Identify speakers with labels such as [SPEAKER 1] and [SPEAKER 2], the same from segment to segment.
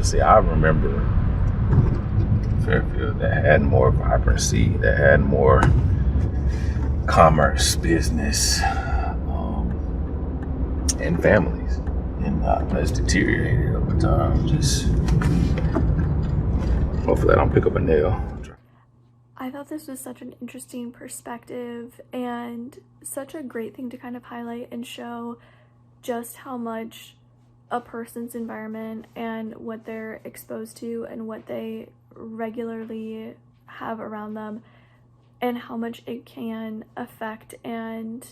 [SPEAKER 1] See, I remember Fairfield that had more vibrancy, that had more commerce, business, and families. And it's deteriorated over time. Just hopefully I don't pick up a nail.
[SPEAKER 2] I thought this was such an interesting perspective and such a great thing to kind of highlight and show just how much a person's environment and what they're exposed to and what they regularly have around them and how much it can affect and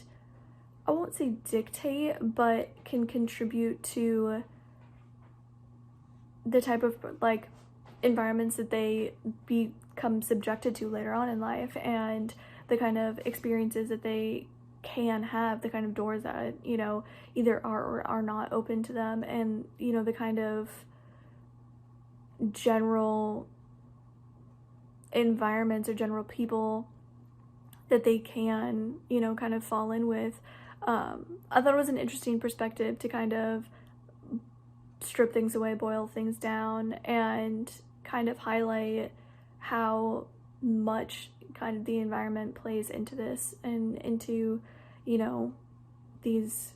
[SPEAKER 2] I won't say dictate, but can contribute to the type of like environments that they become subjected to later on in life and the kind of experiences that they can have, the kind of doors that, you know, either are or are not open to them, and, you know, the kind of general environments or general people that they can, you know, kind of fall in with. I thought it was an interesting perspective to kind of strip things away, boil things down, and kind of highlight how much kind of the environment plays into this and into, you know, these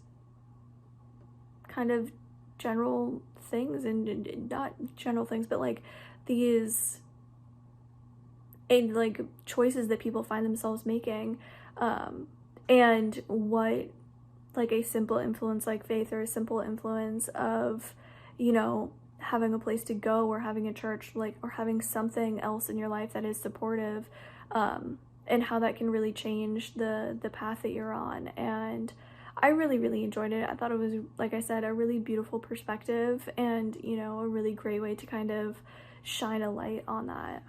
[SPEAKER 2] kind of general things, and not general things, but like these and like choices that people find themselves making, and what like a simple influence like faith or a simple influence of, you know, having a place to go or having a church, like, or having something else in your life that is supportive, and how that can really change the path that you're on. And I really enjoyed it. I thought it was, like I said, a really beautiful perspective and, you know, a really great way to kind of shine a light on that.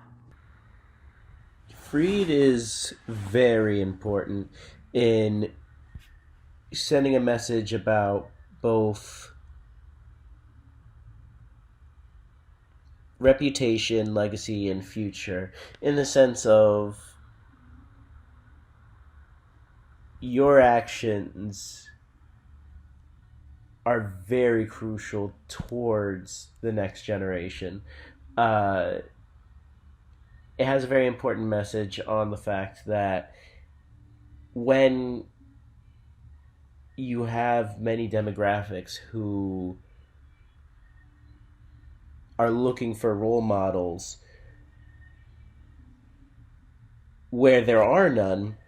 [SPEAKER 3] Freed is very important in sending a message about both reputation, legacy, and future, in the sense of your actions are very crucial towards the next generation. It has a very important message on the fact that when you have many demographics who are looking for role models where there are none,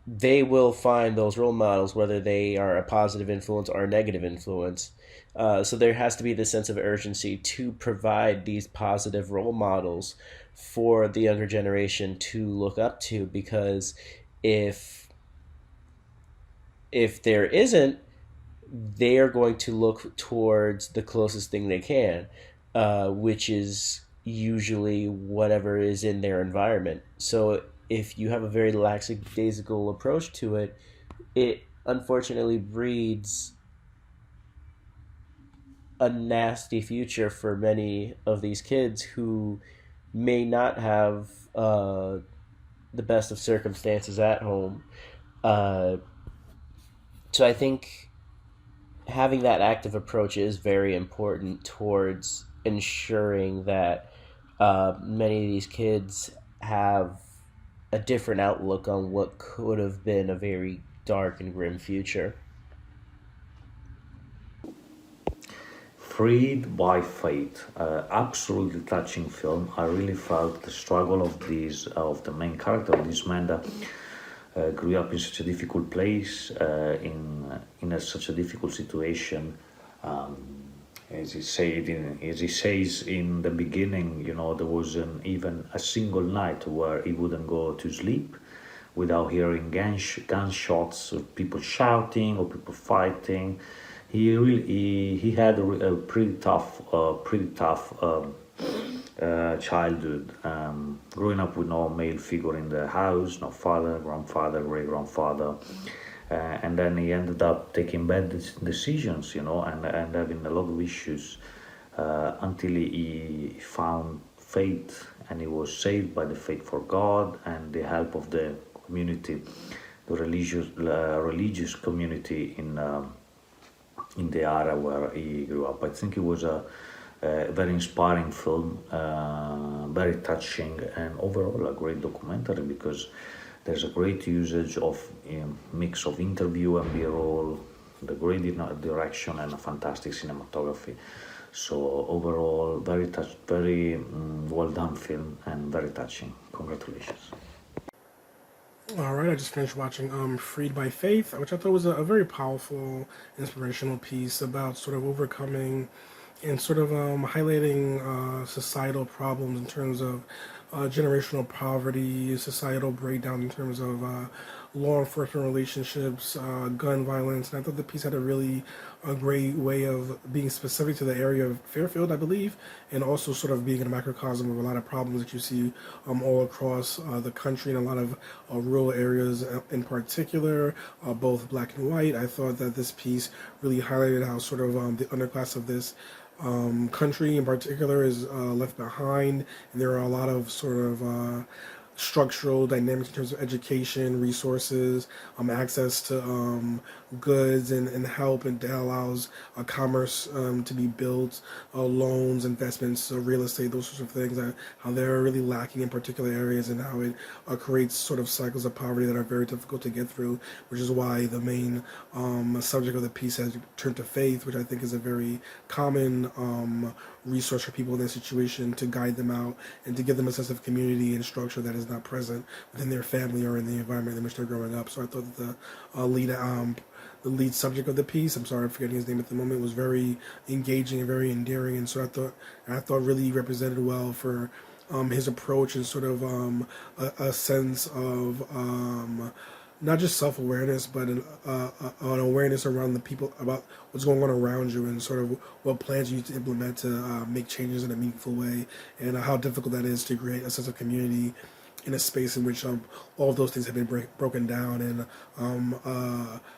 [SPEAKER 3] they will find those role models, whether they are a positive influence or a negative influence. So there has to be this sense of urgency to provide these positive role models for the younger generation to look up to, because if there isn't, they are going to look towards the closest thing they can, which is usually whatever is in their environment. So if you have a very lackadaisical approach to it, it unfortunately breeds a nasty future for many of these kids who may not have the best of circumstances at home. So I think having that active approach is very important towards ensuring that many of these kids have a different outlook on what could have been a very dark and grim future.
[SPEAKER 4] Freed by Fate, absolutely touching film. I really felt the struggle of the main character, of this man that grew up in such a difficult place, such a difficult situation. As he says in the beginning, you know, there wasn't even a single night where he wouldn't go to sleep without hearing gunshots, or people shouting, or people fighting. He had a pretty tough childhood, growing up with no male figure in the house, no father, grandfather, great grandfather, and then he ended up taking bad decisions, you know, and having a lot of issues, until he found faith, and he was saved by the faith for God and the help of the community, the religious community in the area where he grew up. I think it was a very inspiring film, very touching, and overall a great documentary because there's a great usage of mix of interview and B-roll, the great direction, and a fantastic cinematography. So overall, very well done film and very touching. Congratulations.
[SPEAKER 5] All right, I just finished watching Freed by Faith, which I thought was a very powerful, inspirational piece about sort of overcoming and sort of highlighting societal problems in terms of generational poverty, societal breakdown in terms of law enforcement relationships, gun violence. And I thought the piece had a great way of being specific to the area of Fairfield, I believe, and also sort of being in a microcosm of a lot of problems that you see all across the country and a lot of rural areas in particular, both black and white. I thought that this piece really highlighted how sort of the underclass of this country in particular is left behind, and there are a lot of sort of structural dynamics in terms of education, resources, access to goods and help, and that allows commerce to be built, loans, investments, real estate, those sorts of things, how they're really lacking in particular areas, and how it creates sort of cycles of poverty that are very difficult to get through, which is why the main subject of the piece has turned to faith, which I think is a very common resource for people in this situation to guide them out and to give them a sense of community and structure that is not present within their family or in the environment in which they're growing up. So I thought that the lead subject of the piece, I'm sorry, I'm forgetting his name at the moment, was very engaging and very endearing, and so I thought really represented well for his approach and sort of a sense of not just self-awareness, but an awareness around the people, about what's going on around you, and sort of what plans you need to implement to make changes in a meaningful way, and how difficult that is to create a sense of community in a space in which all of those things have been broken down, and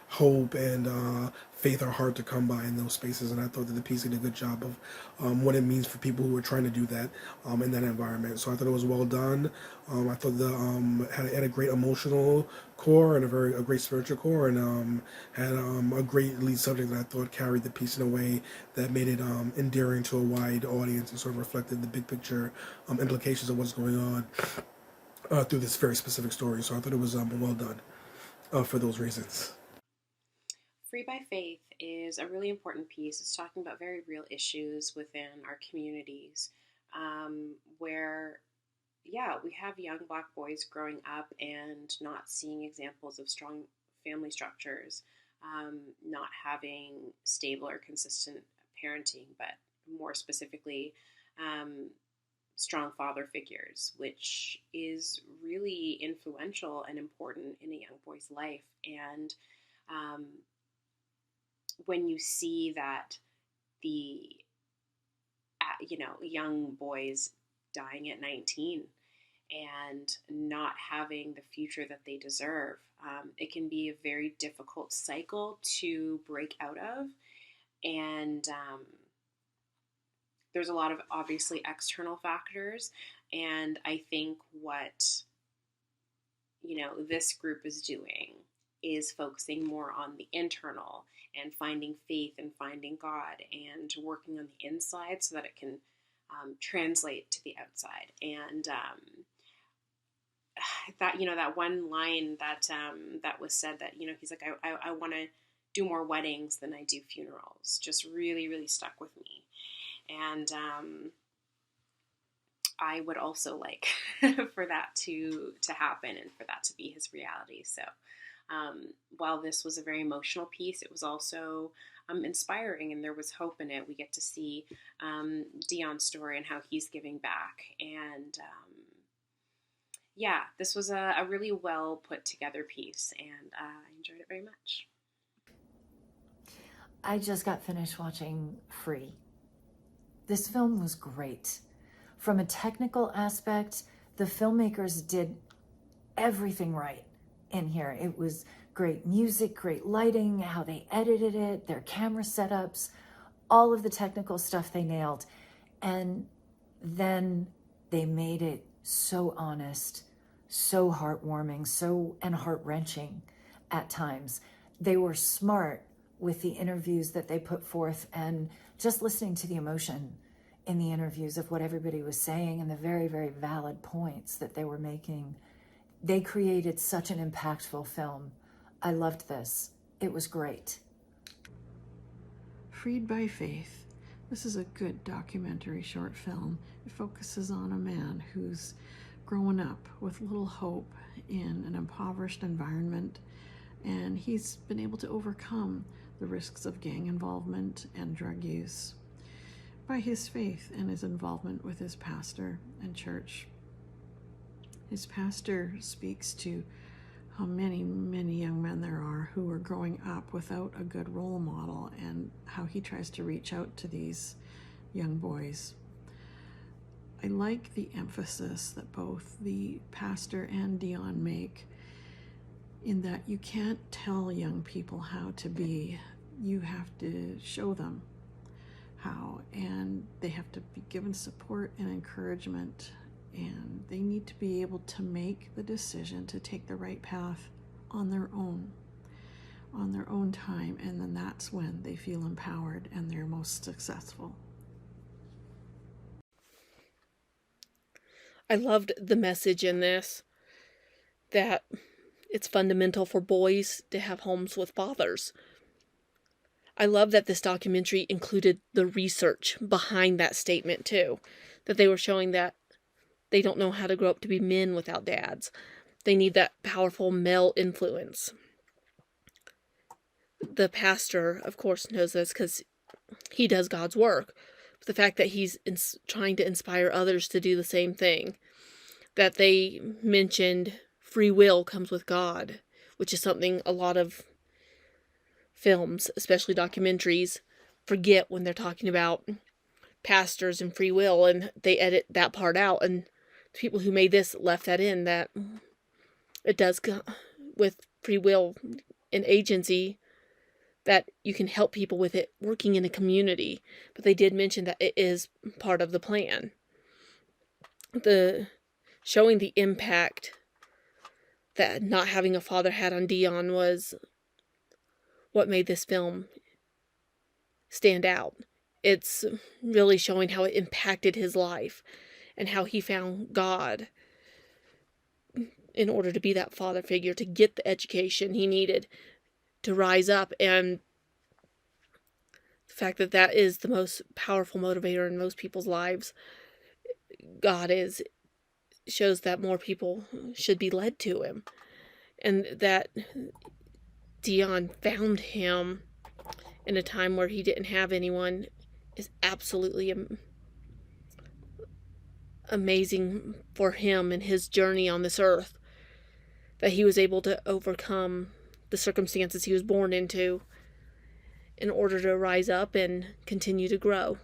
[SPEAKER 5] hope and faith are hard to come by in those spaces. And I thought that the piece did a good job of what it means for people who are trying to do that in that environment. So I thought it was well done. I thought the had a great emotional core and a great spiritual core, and had a great lead subject that I thought carried the piece in a way that made it endearing to a wide audience and sort of reflected the big picture implications of what's going on through this very specific story. So I thought it was well done for those reasons.
[SPEAKER 6] Free by Faith is a really important piece. It's talking about very real issues within our communities, where, yeah, we have young Black boys growing up and not seeing examples of strong family structures, not having stable or consistent parenting, but more specifically, strong father figures, which is really influential and important in a young boy's life. And when you see that the young boys dying at 19 and not having the future that they deserve, it can be a very difficult cycle to break out of. And there's a lot of obviously external factors, and I think what this group is doing is focusing more on the internal and finding faith and finding God and working on the inside so that it can translate to the outside. And that one line that was said, that he's like, I want to do more weddings than I do funerals, just really, really stuck with me. And I would also like for that to happen and for that to be his reality. So while this was a very emotional piece, it was also inspiring, and there was hope in it. We get to see Dion's story and how he's giving back. And this was a really well put together piece, and I enjoyed it very much.
[SPEAKER 7] I just got finished watching Free. This film was great. From a technical aspect, the filmmakers did everything right in here. It was great music, great lighting, how they edited it, their camera setups, all of the technical stuff they nailed. And then they made it so honest, so heartwarming, and heart-wrenching at times. They were smart with the interviews that they put forth, and just listening to the emotion in the interviews of what everybody was saying and the very, very valid points that they were making. They created such an impactful film. I loved this. It was great.
[SPEAKER 8] Freed by Faith. This is a good documentary short film. It focuses on a man who's growing up with little hope in an impoverished environment, and he's been able to overcome the risks of gang involvement and drug use by his faith and his involvement with his pastor and church. His pastor speaks to how many, many young men there are who are growing up without a good role model, and how he tries to reach out to these young boys. I like the emphasis that both the pastor and Dion make, in that you can't tell young people how to be. You have to show them how, and they have to be given support and encouragement, and they need to be able to make the decision to take the right path on their own time, and then that's when they feel empowered and they're most successful.
[SPEAKER 9] I loved the message in this, that it's fundamental for boys to have homes with fathers. I love that this documentary included the research behind that statement too, that they were showing that they don't know how to grow up to be men without dads. They need that powerful male influence. The pastor, of course, knows this because he does God's work. But the fact that he's trying to inspire others to do the same thing. That they mentioned free will comes with God, which is something a lot of films, especially documentaries, forget when they're talking about pastors and free will, and they edit that part out, and the people who made this left that in, that it does go with free will and agency, that you can help people with it working in a community. But they did mention that it is part of the plan. Showing the impact that not having a father had on Dion was what made this film stand out. It's really showing how it impacted his life and how he found God in order to be that father figure, to get the education he needed to rise up. And the fact that that is the most powerful motivator in most people's lives, shows that more people should be led to him. And that Dion found him in a time where he didn't have anyone is absolutely amazing for him and his journey on this earth. That he was able to overcome the circumstances he was born into in order to rise up and continue to grow.